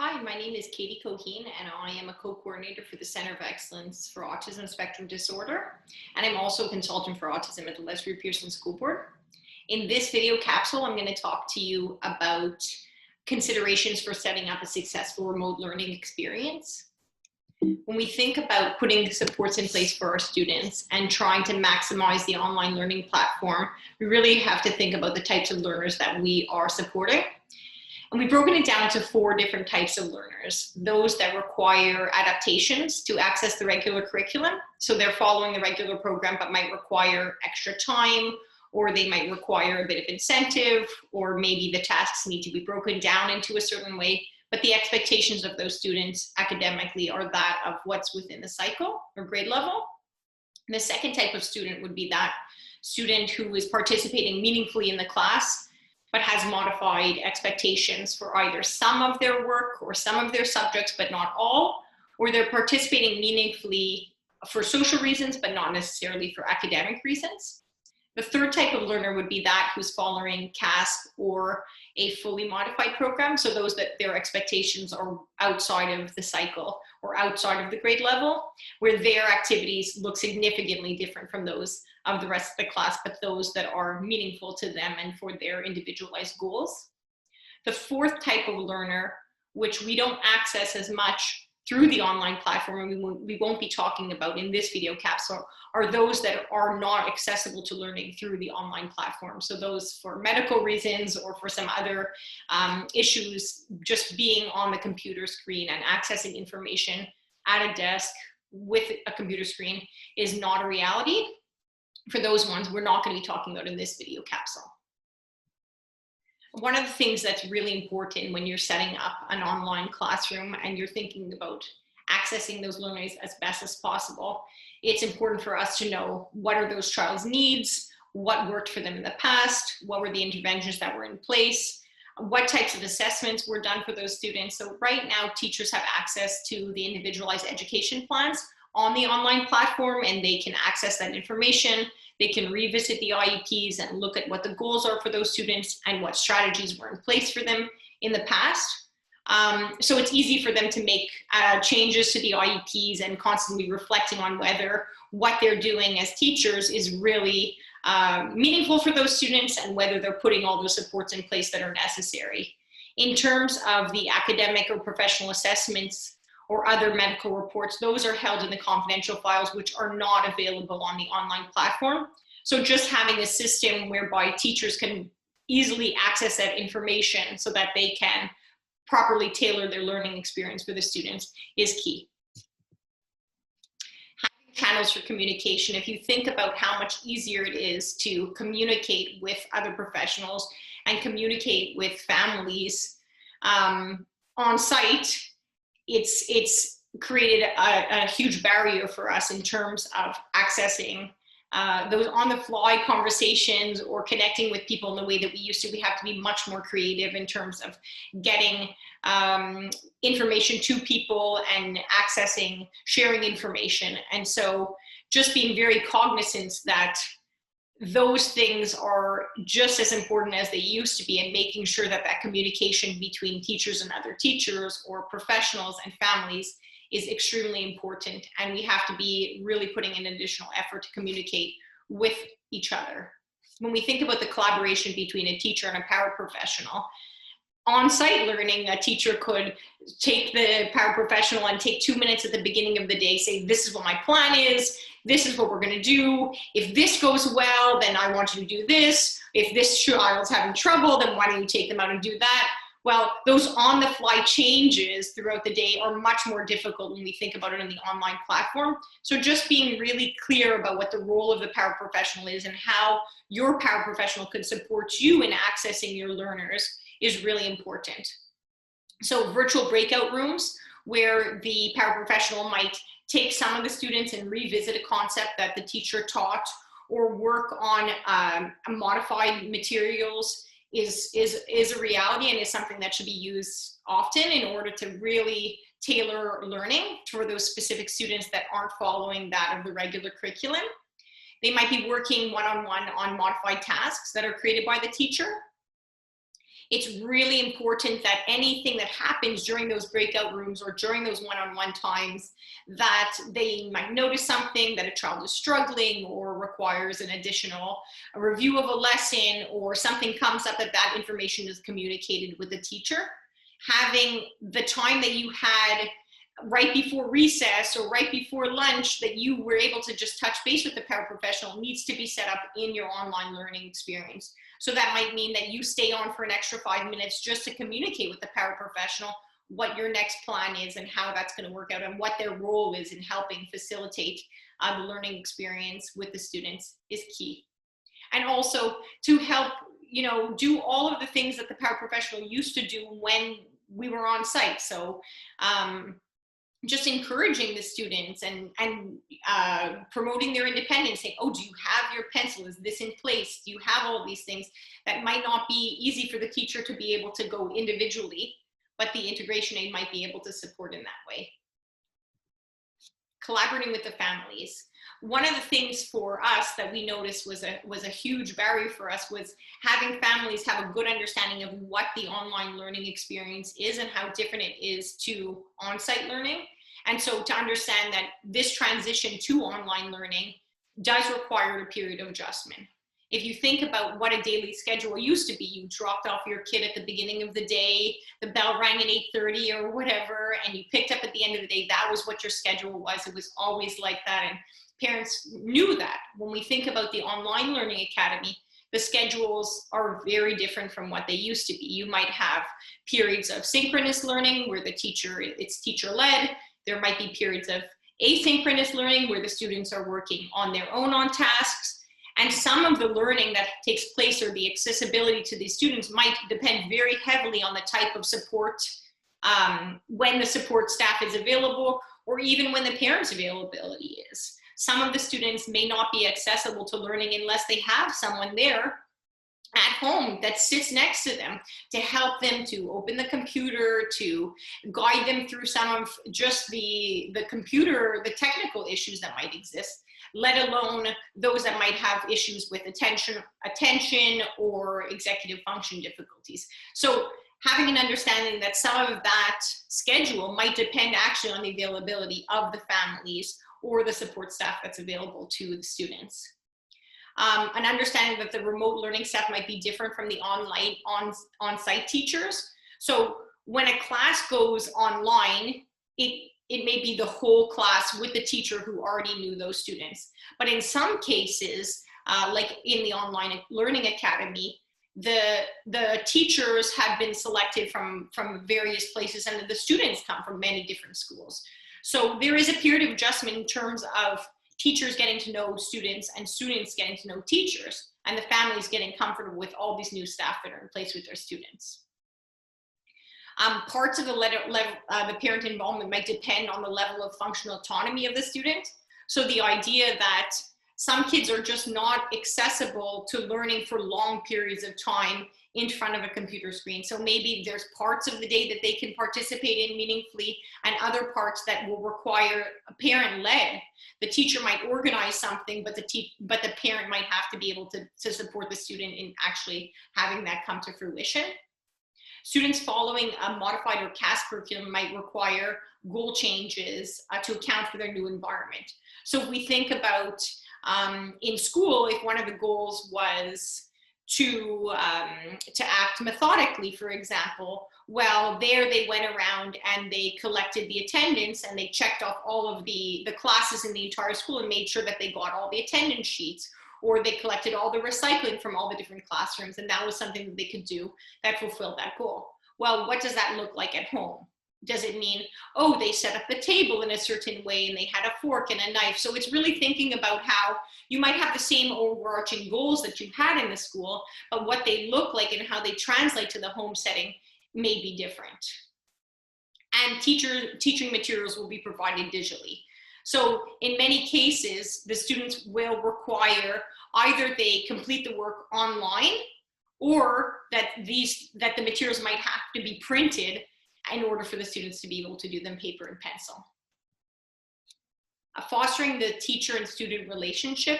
Hi, my name is Katie Coheen, and I am a co-coordinator for the Center of Excellence for Autism Spectrum Disorder, and I'm also a consultant for autism at the Leslie Pearson School Board. In this video capsule, I'm going to talk to you about considerations for setting up a successful remote learning experience. When we think about putting supports in place for our students and trying to maximize the online learning platform, we really have to think about the types of learners that we are supporting. And we've broken it down into 4 different types of learners. Those that require adaptations to access the regular curriculum. So they're following the regular program, but might require extra time, or they might require a bit of incentive, or maybe the tasks need to be broken down into a certain way. But the expectations of those students academically are that of what's within the cycle or grade level. And the second type of student would be that student who is participating meaningfully in the class, but has modified expectations for either some of their work or some of their subjects, but not all, or they're participating meaningfully for social reasons, but not necessarily for academic reasons. The third type of learner would be that who's following CASP or a fully modified program, so those that their expectations are outside of the cycle or outside of the grade level, where their activities look significantly different from those of the rest of the class, but those that are meaningful to them and for their individualized goals. The fourth type of learner, which we don't access as much through the online platform, and we won't be talking about in this video capsule, are those that are not accessible to learning through the online platform. So those for medical reasons or for some other issues, just being on the computer screen and accessing information at a desk with a computer screen is not a reality. For those ones, we're not going to be talking about in this video capsule. One of the things that's really important when you're setting up an online classroom and you're thinking about accessing those learners as best as possible, it's important for us to know what are those child's needs, what worked for them in the past, what were the interventions that were in place, what types of assessments were done for those students. So right now, teachers have access to the individualized education plans on the online platform, and they can access that information. They can revisit the IEPs and look at what the goals are for those students and what strategies were in place for them in the past. So it's easy for them to make changes to the IEPs and constantly reflecting on whether what they're doing as teachers is really meaningful for those students and whether they're putting all those supports in place that are necessary. In terms of the academic or professional assessments or other medical reports, those are held in the confidential files, which are not available on the online platform. So just having a system whereby teachers can easily access that information so that they can properly tailor their learning experience for the students is key. Having channels for communication, if you think about how much easier it is to communicate with other professionals and communicate with families on site, it's created a huge barrier for us in terms of accessing those on-the-fly conversations or connecting with people in the way that we used to. We have to be much more creative in terms of getting information to people and accessing, sharing information. And so just being very cognizant that those things are just as important as they used to be, and making sure that that communication between teachers and other teachers or professionals and families is extremely important. And we have to be really putting in additional effort to communicate with each other. When we think about the collaboration between a teacher and a paraprofessional, on-site learning, a teacher could take the paraprofessional and take 2 minutes at the beginning of the day, say, this is what my plan is, this is what we're going to do. If this goes well, then I want you to do this. If this child's having trouble, then why don't you take them out and do that? Well, those on-the-fly changes throughout the day are much more difficult when we think about it in the online platform. So just being really clear about what the role of the paraprofessional is and how your paraprofessional could support you in accessing your learners is really important. So virtual breakout rooms where the paraprofessional might take some of the students and revisit a concept that the teacher taught, or work on modified materials is a reality and is something that should be used often in order to really tailor learning for those specific students that aren't following that of the regular curriculum. They might be working one-on-one on modified tasks that are created by the teacher. It's really important that anything that happens during those breakout rooms or during those one-on-one times, that they might notice something, that a child is struggling or requires an additional review of a lesson, or something comes up, that information is communicated with the teacher. Having the time that you had right before recess or right before lunch that you were able to just touch base with the paraprofessional needs to be set up in your online learning experience. So that might mean that you stay on for an extra 5 minutes just to communicate with the paraprofessional what your next plan is and how that's going to work out, and what their role is in helping facilitate the learning experience with the students is key. And also to help, you know, do all of the things that the paraprofessional used to do when we were on site. So just encouraging the students and promoting their independence, saying, oh, do you have your pencil? Is this in place? Do you have all these things? That might not be easy for the teacher to be able to go individually, but the integration aid might be able to support in that way. Collaborating with the families. One of the things for us that we noticed was a huge barrier for us was having families have a good understanding of what the online learning experience is and how different it is to on-site learning. And so to understand that this transition to online learning does require a period of adjustment. If you think about what a daily schedule used to be, you dropped off your kid at the beginning of the day, the bell rang at 8:30 or whatever, and you picked up at the end of the day, that was what your schedule was. It was always like that. And parents knew that. When we think about the Online Learning Academy, the schedules are very different from what they used to be. You might have periods of synchronous learning where it's teacher-led. There might be periods of asynchronous learning where the students are working on their own on tasks. And some of the learning that takes place, or the accessibility to these students, might depend very heavily on the type of support, when the support staff is available, or even when the parents' availability is. Some of the students may not be accessible to learning unless they have someone there at home that sits next to them to help them to open the computer, to guide them through some of just the technical issues that might exist, let alone those that might have issues with attention or executive function difficulties. So having an understanding that some of that schedule might depend actually on the availability of the families or the support staff that's available to the students. An understanding that the remote learning staff might be different from the on-site teachers. So when a class goes online, it may be the whole class with the teacher who already knew those students. But in some cases, like in the Online Learning Academy, the teachers have been selected from various places, and the students come from many different schools. So there is a period of adjustment in terms of teachers getting to know students and students getting to know teachers, and the families getting comfortable with all these new staff that are in place with their students. Parts of the parent involvement might depend on the level of functional autonomy of the student. So the idea that some kids are just not accessible to learning for long periods of time in front of a computer screen. So maybe there's parts of the day that they can participate in meaningfully, and other parts that will require a parent-led. The teacher might organize something, but the parent might have to be able to support the student in actually having that come to fruition. Students following a modified or CAS curriculum might require goal changes to account for their new environment. So if we think about in school, if one of the goals was to act methodically, for example, well, there they went around and they collected the attendance and they checked off all of the classes in the entire school and made sure that they got all the attendance sheets, or they collected all the recycling from all the different classrooms, and that was something that they could do that fulfilled that goal. Well, what does that look like at home? Does it mean, oh, they set up the table in a certain way and they had a fork and a knife? So it's really thinking about how you might have the same overarching goals that you had in the school, but what they look like and how they translate to the home setting may be different. And teaching materials will be provided digitally. So in many cases, the students will require either they complete the work online, or that the materials might have to be printed in order for the students to be able to do them paper and pencil. Fostering the teacher and student relationship.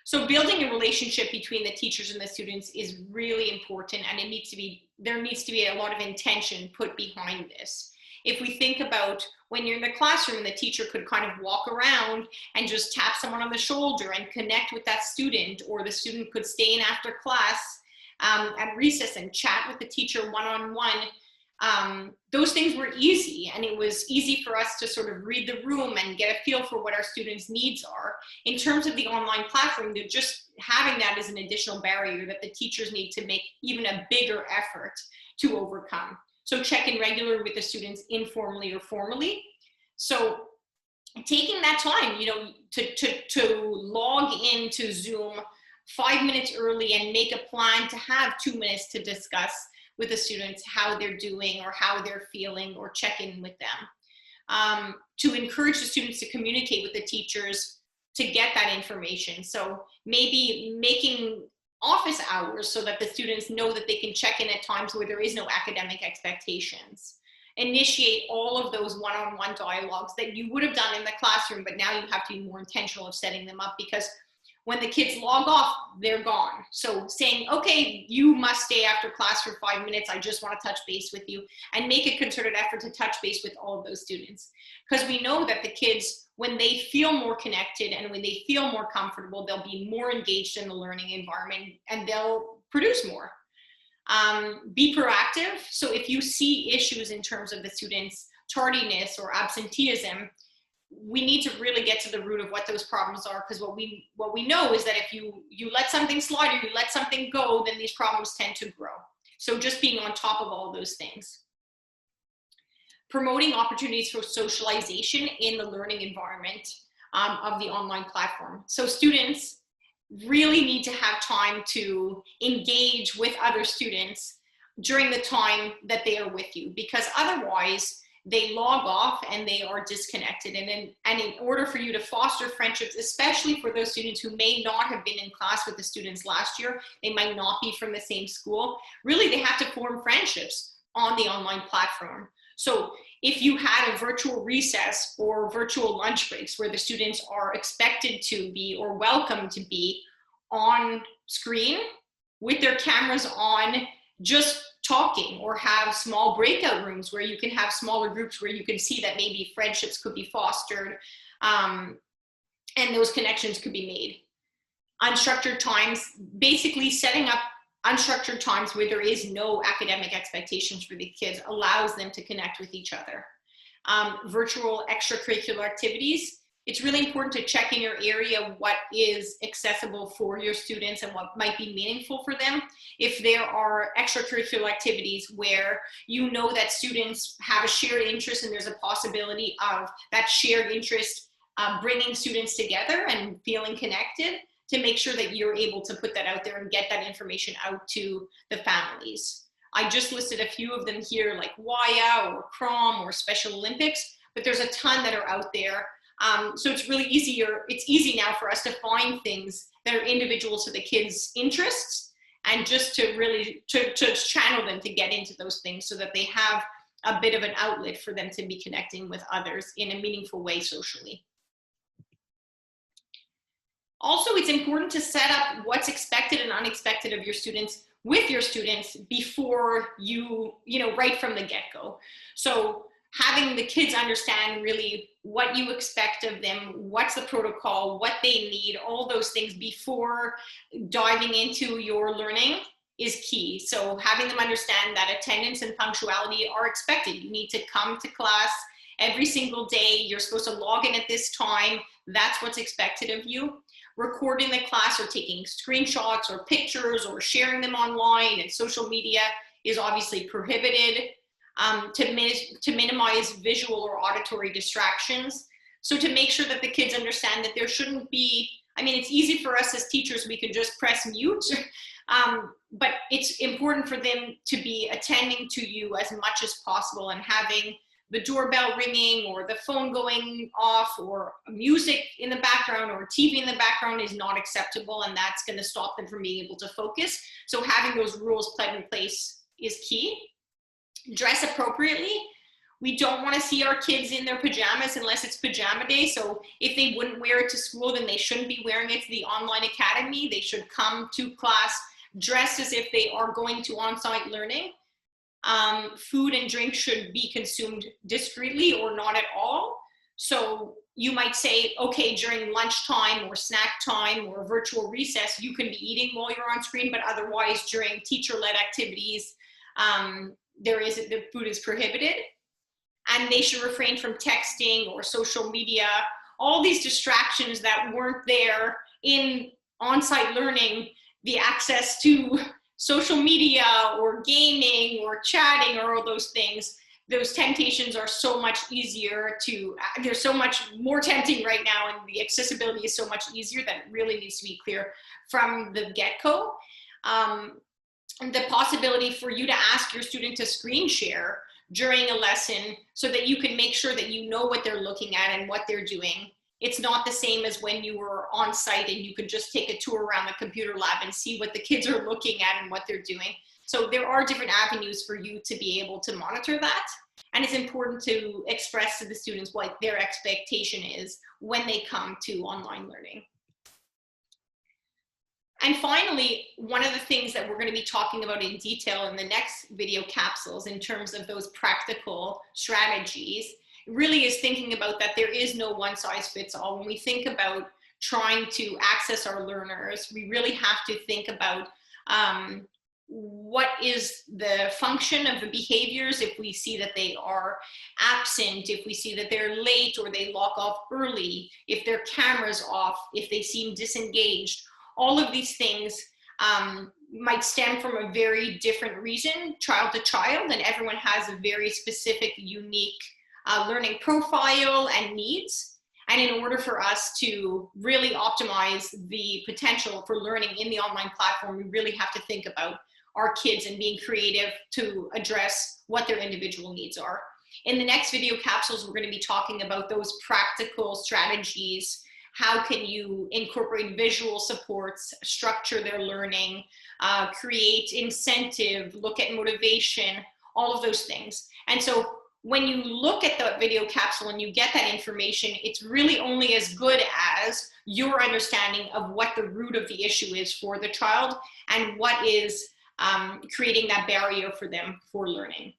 So building a relationship between the teachers and the students is really important, and there needs to be a lot of intention put behind this. If we think about when you're in the classroom, the teacher could kind of walk around and just tap someone on the shoulder and connect with that student, or the student could stay in after class at recess and chat with the teacher one-on-one. Those things were easy, and it was easy for us to sort of read the room and get a feel for what our students' needs are. In terms of the online platform, they're just having that as an additional barrier that the teachers need to make even a bigger effort to overcome. So check in regularly with the students informally or formally. So taking that time, you know, to log into Zoom 5 minutes early and make a plan to have 2 minutes to discuss with the students how they're doing or how they're feeling, or check in with them. To encourage the students to communicate with the teachers to get that information. So maybe making office hours so that the students know that they can check in at times where there is no academic expectations. Initiate all of those one-on-one dialogues that you would have done in the classroom, but now you have to be more intentional of setting them up, because when the kids log off, they're gone. So saying, okay, you must stay after class for 5 minutes. I just want to touch base with you, and make a concerted effort to touch base with all of those students. Because we know that the kids, when they feel more connected and when they feel more comfortable, they'll be more engaged in the learning environment and they'll produce more. Be proactive. So if you see issues in terms of the students' tardiness or absenteeism, we need to really get to the root of what those problems are, because what we know is that if you let something slide or you let something go, then these problems tend to grow. So just being on top of all those things. Promoting opportunities for socialization in the learning environment of the online platform. So students really need to have time to engage with other students during the time that they are with you, because otherwise they log off and they are disconnected. And in order for you to foster friendships, especially for those students who may not have been in class with the students last year, they might not be from the same school, really they have to form friendships on the online platform. So if you had a virtual recess or virtual lunch breaks where the students are expected to be or welcome to be on screen with their cameras on, just talking, or have small breakout rooms where you can have smaller groups where you can see that maybe friendships could be fostered and those connections could be made. Unstructured times, basically setting up unstructured times where there is no academic expectations for the kids, allows them to connect with each other. Virtual extracurricular activities. It's really important to check in your area what is accessible for your students and what might be meaningful for them. If there are extracurricular activities where you know that students have a shared interest and there's a possibility of that shared interest bringing students together and feeling connected, to make sure that you're able to put that out there and get that information out to the families. I just listed a few of them here, like WIA or CROM or Special Olympics, but there's a ton that are out there. So it's really it's easy now for us to find things that are individual to the kids' interests, and just to really to channel them to get into those things so that they have a bit of an outlet for them to be connecting with others in a meaningful way socially. Also, it's important to set up what's expected and unexpected of your students with your students before right from the get-go. So having the kids understand really what you expect of them, what's the protocol, what they need, all those things before diving into your learning is key. So having them understand that attendance and punctuality are expected. You need to come to class every single day. You're supposed to log in at this time. That's what's expected of you. Recording the class or taking screenshots or pictures or sharing them online and social media is obviously prohibited. To minimize visual or auditory distractions. So to make sure that the kids understand that there shouldn't be, it's easy for us as teachers, we can just press mute, but it's important for them to be attending to you as much as possible, and having the doorbell ringing or the phone going off or music in the background or TV in the background is not acceptable, and that's going to stop them from being able to focus. So having those rules put in place is key. Dress appropriately. We don't want to see our kids in their pajamas unless it's pajama day. So if they wouldn't wear it to school, then they shouldn't be wearing it to the online academy. They should come to class dressed as if they are going to on-site learning. Food and drink should be consumed discreetly or not at all. So you might say, okay, during lunchtime or snack time or virtual recess, you can be eating while you're on screen, but otherwise during teacher-led activities, the food is prohibited. And they should refrain from texting or social media, all these distractions that weren't there in on-site learning, the access to social media or gaming or chatting or all those things. Those temptations are so much easier they're so much more tempting right now, and the accessibility is so much easier that it really needs to be clear from the get-go. The possibility for you to ask your student to screen share during a lesson so that you can make sure that you know what they're looking at and what they're doing. It's not the same as when you were on site and you could just take a tour around the computer lab and see what the kids are looking at and what they're doing. So there are different avenues for you to be able to monitor that. And it's important to express to the students what their expectation is when they come to online learning. And finally, one of the things that we're going to be talking about in detail in the next video capsules in terms of those practical strategies really is thinking about that there is no one size fits all. When we think about trying to access our learners, we really have to think about what is the function of the behaviors if we see that they are absent, if we see that they're late or they log off early, if their camera's off, if they seem disengaged. All of these things might stem from a very different reason, child to child, and everyone has a very specific, unique learning profile and needs. And in order for us to really optimize the potential for learning in the online platform, we really have to think about our kids and being creative to address what their individual needs are. In the next video capsules, we're going to be talking about those practical strategies. How can you incorporate visual supports, structure their learning, create incentive, look at motivation, all of those things. And so when you look at the video capsule and you get that information, it's really only as good as your understanding of what the root of the issue is for the child and what is creating that barrier for them for learning.